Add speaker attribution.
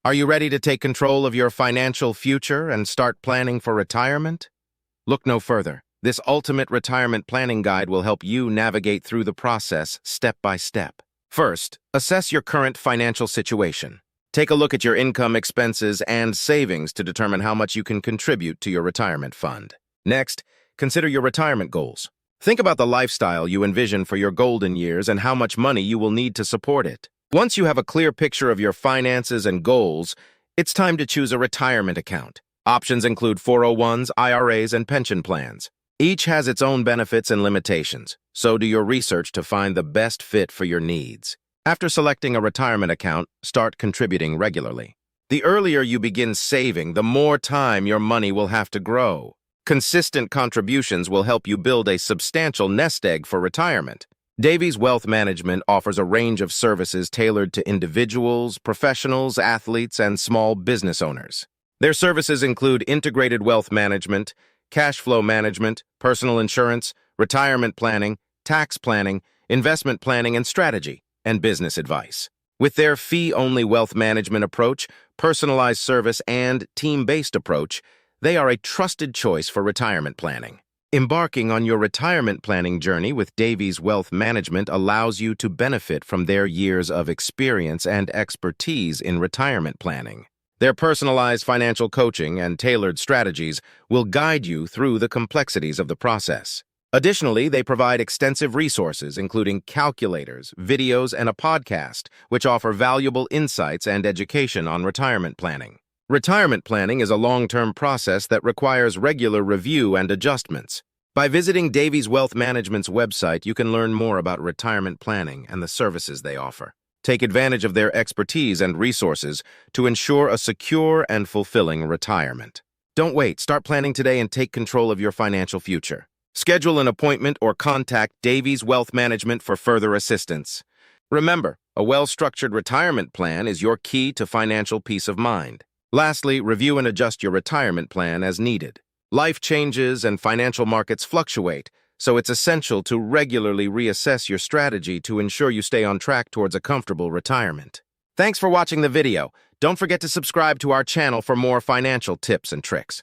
Speaker 1: Are you ready to take control of your financial future and start planning for retirement? Look no further. This ultimate retirement planning guide will help you navigate through the process step by step. First, assess your current financial situation. Take a look at your income, expenses, and savings to determine how much you can contribute to your retirement fund. Next, consider your retirement goals. Think about the lifestyle you envision for your golden years and how much money you will need to support it. Once you have a clear picture of your finances and goals, it's time to choose a retirement account. Options include 401s, IRAs, and pension plans. Each has its own benefits and limitations, so do your research to find the best fit for your needs. After selecting a retirement account, start contributing regularly. The earlier you begin saving, the more time your money will have to grow. Consistent contributions will help you build a substantial nest egg for retirement. Davies Wealth Management offers a range of services tailored to individuals, professionals, athletes, and small business owners. Their services include integrated wealth management, cash flow management, personal insurance, retirement planning, tax planning, investment planning and strategy, and business advice. With their fee-only wealth management approach, personalized service, and team-based approach, they are a trusted choice for retirement planning. Embarking on your retirement planning journey with Davies Wealth Management allows you to benefit from their years of experience and expertise in retirement planning. Their personalized financial coaching and tailored strategies will guide you through the complexities of the process. Additionally, they provide extensive resources, including calculators, videos, and a podcast, which offer valuable insights and education on retirement planning. Retirement planning is a long-term process that requires regular review and adjustments. By visiting Davies Wealth Management's website, you can learn more about retirement planning and the services they offer. Take advantage of their expertise and resources to ensure a secure and fulfilling retirement. Don't wait. Start planning today and take control of your financial future. Schedule an appointment or contact Davies Wealth Management for further assistance. Remember, a well-structured retirement plan is your key to financial peace of mind. Lastly, review and adjust your retirement plan as needed. Life changes and financial markets fluctuate, so it's essential to regularly reassess your strategy to ensure you stay on track towards a comfortable retirement. Thanks for watching the video. Don't forget to subscribe to our channel for more financial tips and tricks.